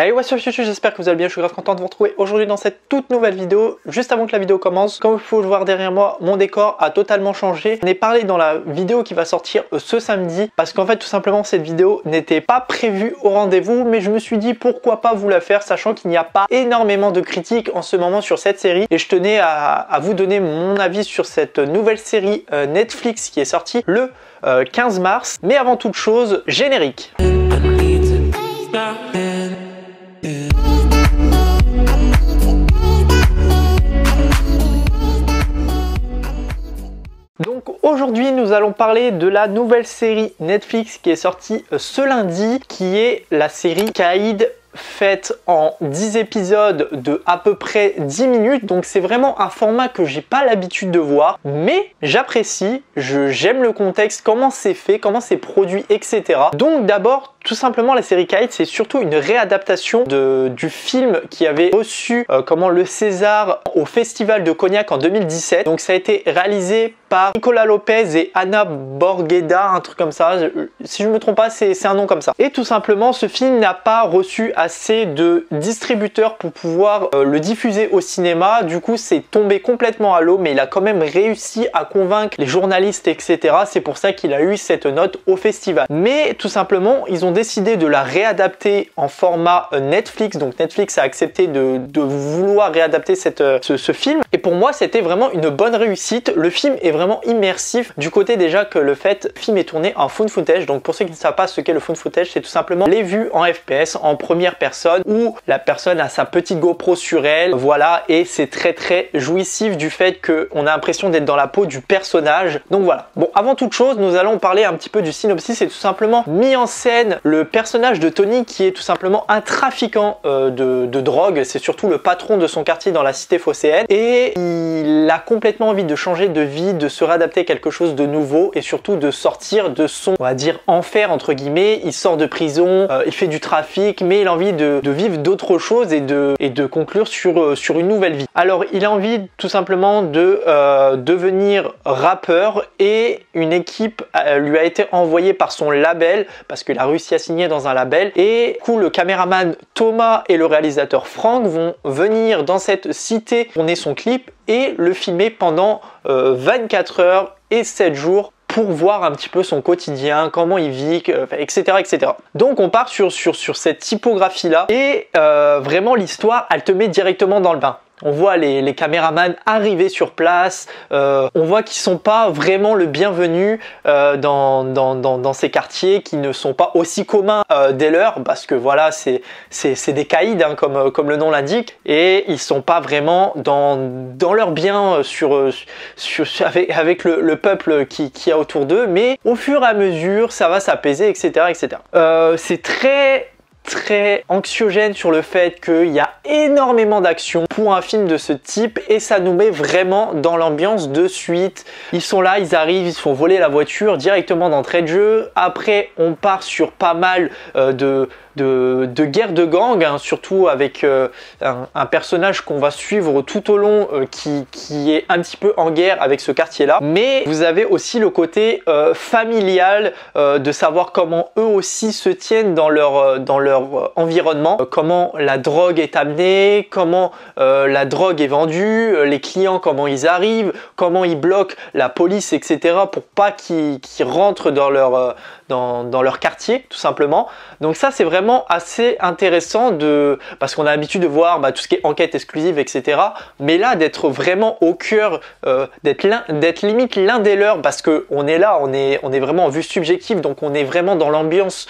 Allez, what's up, j'espère que vous allez bien, je suis grave content de vous retrouver aujourd'hui dans cette toute nouvelle vidéo. Juste avant que la vidéo commence, comme vous pouvez le voir derrière moi, mon décor a totalement changé. On est parlé dans la vidéo qui va sortir ce samedi, parce qu'en fait tout simplement cette vidéo n'était pas prévue au rendez-vous, mais je me suis dit pourquoi pas vous la faire, sachant qu'il n'y a pas énormément de critiques en ce moment sur cette série. Et je tenais à vous donner mon avis sur cette nouvelle série Netflix qui est sortie le 15 mars. Mais avant toute chose, générique. Donc aujourd'hui nous allons parler de la nouvelle série Netflix qui est sortie ce lundi, qui est la série Caïd, faite en 10 épisodes de à peu près 10 minutes. Donc c'est vraiment un format que j'ai pas l'habitude de voir, mais j'apprécie, j'aime le contexte, comment c'est fait, comment c'est produit, etc. Donc d'abord, tout simplement, la série Caïd, c'est surtout une réadaptation du film qui avait reçu le César au Festival de Cognac en 2017. Donc ça a été réalisé par Nicolas Lopez et Anna Borgueda, un truc comme ça. Si je me trompe pas, c'est un nom comme ça. Et tout simplement, ce film n'a pas reçu assez de distributeurs pour pouvoir le diffuser au cinéma. Du coup, c'est tombé complètement à l'eau, mais il a quand même réussi à convaincre les journalistes, etc. C'est pour ça qu'il a eu cette note au festival. Mais tout simplement, ils ont décidé de la réadapter en format Netflix. Donc Netflix a accepté de vouloir réadapter ce film. Et pour moi, c'était vraiment une bonne réussite. Le film est vraiment immersif, du côté déjà que le film est tourné en found footage. Donc pour ceux qui ne savent pas ce qu'est le found footage, c'est tout simplement les vues en FPS, en première personne, où la personne a sa petite GoPro sur elle, voilà, et c'est très jouissif du fait qu'on a l'impression d'être dans la peau du personnage. Donc voilà. Bon, avant toute chose, nous allons parler un petit peu du synopsis. C'est tout simplement mis en scène le personnage de Tony, qui est tout simplement un trafiquant de drogue. C'est surtout le patron de son quartier dans la cité phocéenne, et il a complètement envie de changer de vie, de se réadapter à quelque chose de nouveau, et surtout de sortir de son, on va dire, enfer entre guillemets. Il sort de prison, il fait du trafic, mais il a envie de vivre d'autres choses et de conclure sur une nouvelle vie. Alors il a envie tout simplement de devenir rappeur, et une équipe lui a été envoyée par son label, parce qu'il a réussi à signer dans un label. Et du coup, le caméraman Thomas et le réalisateur Franck vont venir dans cette cité tourner son clip et le filmer pendant 24 heures et 7 jours pour voir un petit peu son quotidien, comment il vit, etc. etc. Donc on part sur cette typographie là, et vraiment l'histoire, elle te met directement dans le bain. On voit les caméramans arriver sur place, on voit qu'ils sont pas vraiment le bienvenu dans ces quartiers qui ne sont pas aussi communs des leurs, parce que voilà, c'est des caïds, hein, comme le nom l'indique, et ils sont pas vraiment dans leur bien avec le peuple qui a autour d'eux, mais au fur et à mesure ça va s'apaiser, etc. etc. C'est très anxiogène sur le fait qu'il y a énormément d'action pour un film de ce type, et ça nous met vraiment dans l'ambiance de suite. Ils sont là, ils arrivent, ils se font voler la voiture directement d'entrée de jeu. Après on part sur pas mal de guerre de gang, hein, surtout avec un personnage qu'on va suivre tout au long qui est un petit peu en guerre avec ce quartier là. Mais vous avez aussi le côté familial, de savoir comment eux aussi se tiennent dans leur environnement, comment la drogue est amenée, comment la drogue est vendue, les clients comment ils arrivent, comment ils bloquent la police, etc. pour pas qu'ils rentrent dans leur quartier tout simplement. Donc ça c'est vraiment assez intéressant, parce qu'on a l'habitude de voir tout ce qui est enquête exclusive, etc. Mais là d'être vraiment au cœur, d'être limite l'un des leurs, parce qu'on est là, on est vraiment en vue subjective, donc on est vraiment dans l'ambiance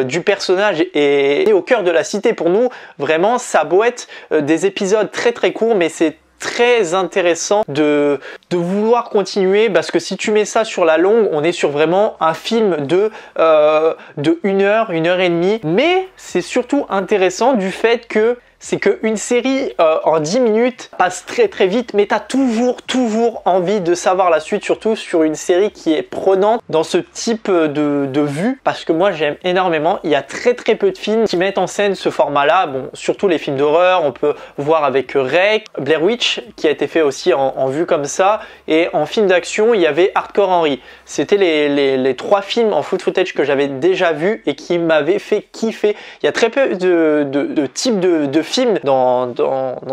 du personnage et au cœur de la cité. Pour nous vraiment, ça a beau être des épisodes très courts, mais c'est très intéressant de vouloir continuer, parce que si tu mets ça sur la longue, on est sur vraiment un film de 1 heure et demie. Mais c'est surtout intéressant du fait que c'est qu'une série en 10 minutes passe très très vite, mais tu as toujours envie de savoir la suite, surtout sur une série qui est prenante dans ce type de vue, parce que moi j'aime énormément. Il y a très peu de films qui mettent en scène ce format-là, bon, surtout les films d'horreur, on peut voir avec Rec, Blair Witch, qui a été fait aussi en vue comme ça, et en film d'action, il y avait Hardcore Henry. C'était les 3 films en food footage que j'avais déjà vus et qui m'avaient fait kiffer. Il y a très peu de types de films dans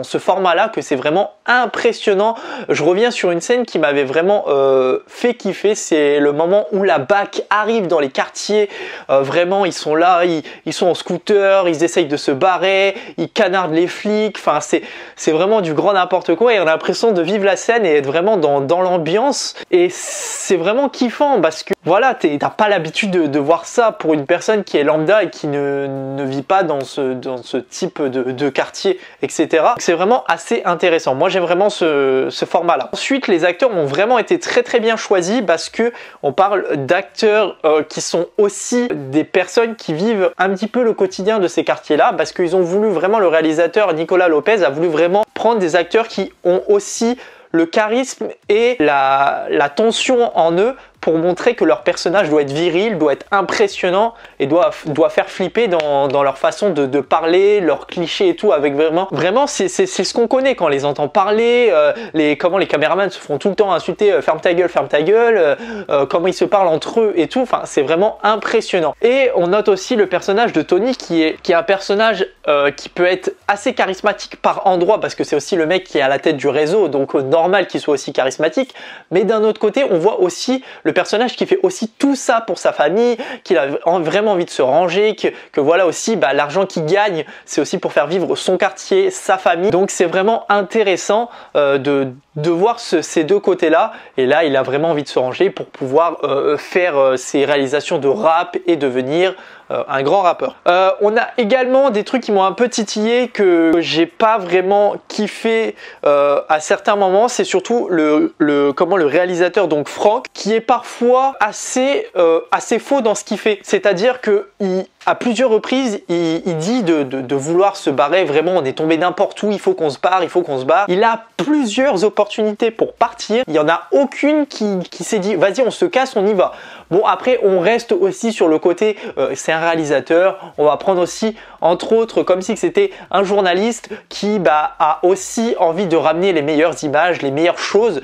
ce format-là que c'est vraiment impressionnant. Je reviens sur une scène qui m'avait vraiment fait kiffer, c'est le moment où la BAC arrive dans les quartiers. Vraiment, ils sont là, ils sont en scooter, ils essayent de se barrer, ils canardent les flics. Enfin, c'est vraiment du grand n'importe quoi et on a l'impression de vivre la scène et être vraiment dans l'ambiance. Et c'est vraiment kiffant parce que voilà, t'as pas l'habitude de voir ça pour une personne qui est lambda et qui ne vit pas dans ce type de quartier, etc. C'est vraiment assez intéressant. Moi, j'aime vraiment ce format-là. Ensuite, les acteurs ont vraiment été très bien choisis parce que on parle d'acteurs qui sont aussi des personnes qui vivent un petit peu le quotidien de ces quartiers-là, parce qu'ils ont voulu vraiment, le réalisateur Nicolas Lopez a voulu vraiment prendre des acteurs qui ont aussi le charisme et la tension en eux pour montrer que leur personnage doit être viril, doit être impressionnant et doit faire flipper dans leur façon de parler, leurs clichés et tout, avec vraiment c'est ce qu'on connaît quand on les entend parler, comment les caméramans se font tout le temps insulter, ferme ta gueule, comment ils se parlent entre eux et tout, enfin c'est vraiment impressionnant. Et on note aussi le personnage de Tony qui est un personnage qui peut être assez charismatique par endroits, parce que c'est aussi le mec qui est à la tête du réseau, donc normal qu'il soit aussi charismatique, mais d'un autre côté on voit aussi le personnage qui fait aussi tout ça pour sa famille, qu'il a vraiment envie de se ranger, que voilà aussi l'argent qu'il gagne c'est aussi pour faire vivre son quartier, sa famille. Donc c'est vraiment intéressant de voir ces deux côtés là, et là il a vraiment envie de se ranger pour pouvoir faire ses réalisations de rap et devenir un grand rappeur. On a également des trucs qui m'ont un peu titillé, que j'ai pas vraiment kiffé à certains moments. C'est surtout le réalisateur, donc Franck, qui est parfois assez faux dans ce qu'il fait. C'est-à-dire que à plusieurs reprises, il dit de vouloir se barrer. Vraiment, on est tombé n'importe où, il faut qu'on se barre, Il a plusieurs opportunités pour partir. Il n'y en a aucune qui s'est dit, vas-y, on se casse, on y va. Bon, après, on reste aussi sur le côté, c'est un réalisateur. On va prendre aussi, entre autres, comme si c'était un journaliste qui a aussi envie de ramener les meilleures images, les meilleures choses.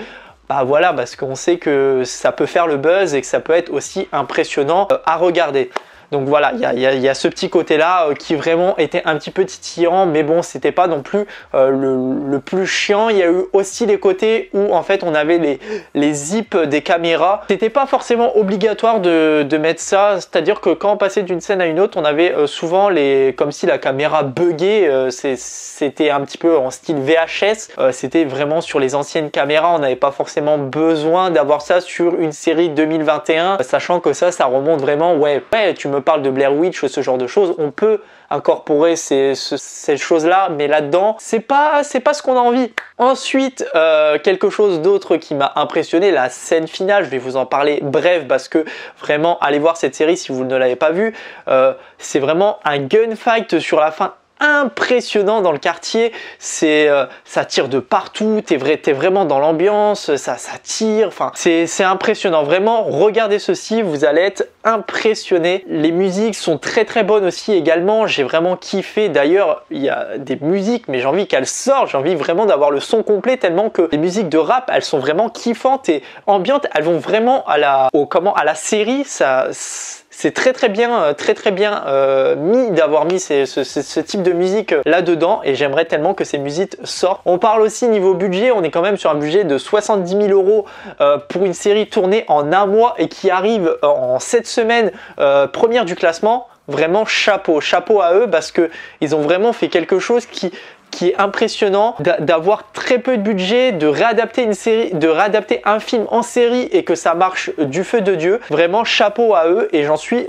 Voilà, parce qu'on sait que ça peut faire le buzz et que ça peut être aussi impressionnant à regarder. Donc voilà, il y a ce petit côté-là qui vraiment était un petit peu titillant, mais bon, c'était pas non plus le plus chiant. Il y a eu aussi les côtés où en fait on avait les zips des caméras. C'était pas forcément obligatoire de mettre ça, c'est-à-dire que quand on passait d'une scène à une autre, on avait souvent comme si la caméra buguait. C'était un petit peu en style VHS. C'était vraiment sur les anciennes caméras, on n'avait pas forcément besoin d'avoir ça sur une série 2021, sachant que ça remonte vraiment, ouais, tu me parle de Blair Witch, ce genre de choses, on peut incorporer ces choses-là, mais là-dedans, c'est pas ce qu'on a envie. Ensuite, quelque chose d'autre qui m'a impressionné, la scène finale, je vais vous en parler bref, parce que vraiment, allez voir cette série si vous ne l'avez pas vue. C'est vraiment un gunfight sur la fin impressionnant dans le quartier. Ça tire de partout, t'es vraiment dans l'ambiance, ça tire, enfin c'est impressionnant, vraiment. Regardez ceci, vous allez être impressionné. Les musiques sont très bonnes aussi également, j'ai vraiment kiffé. D'ailleurs, il y a des musiques, mais j'ai envie qu'elles sortent, j'ai envie vraiment d'avoir le son complet, tellement que les musiques de rap, elles sont vraiment kiffantes et ambiantes, elles vont vraiment à la série. C'est très bien mis d'avoir mis ce type de musique là-dedans, et j'aimerais tellement que ces musiques sortent. On parle aussi niveau budget, on est quand même sur un budget de 70 000 € pour une série tournée en un mois et qui arrive en 7 semaines première du classement. Vraiment chapeau à eux, parce que ils ont vraiment fait quelque chose qui est impressionnant, d'avoir très peu de budget, de réadapter une série, de réadapter un film en série et que ça marche du feu de Dieu. Vraiment chapeau à eux, et j'en suis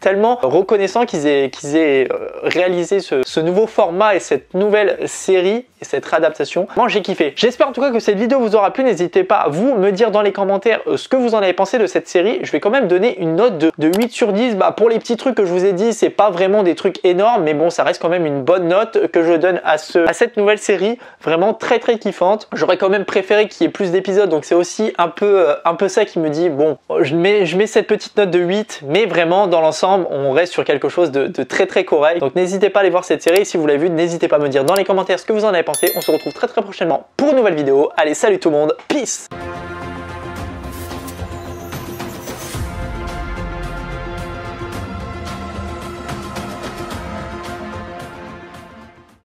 tellement reconnaissant qu'ils aient réalisé ce nouveau format et cette nouvelle série. cette réadaptation. Moi j'ai kiffé. J'espère en tout cas que cette vidéo vous aura plu. N'hésitez pas à vous me dire dans les commentaires ce que vous en avez pensé de cette série. Je vais quand même donner une note de 8 sur 10. Bah, pour les petits trucs que je vous ai dit, c'est pas vraiment des trucs énormes, mais bon, ça reste quand même une bonne note que je donne à cette nouvelle série. Vraiment très kiffante. J'aurais quand même préféré qu'il y ait plus d'épisodes, donc c'est aussi un peu ça qui me dit bon, je mets cette petite note de 8, mais vraiment dans l'ensemble on reste sur quelque chose de très correct. Donc n'hésitez pas à aller voir cette série. Si vous l'avez vue, n'hésitez pas à me dire dans les commentaires ce que vous en avez pensé. On se retrouve très prochainement pour une nouvelle vidéo. Allez, salut tout le monde, peace.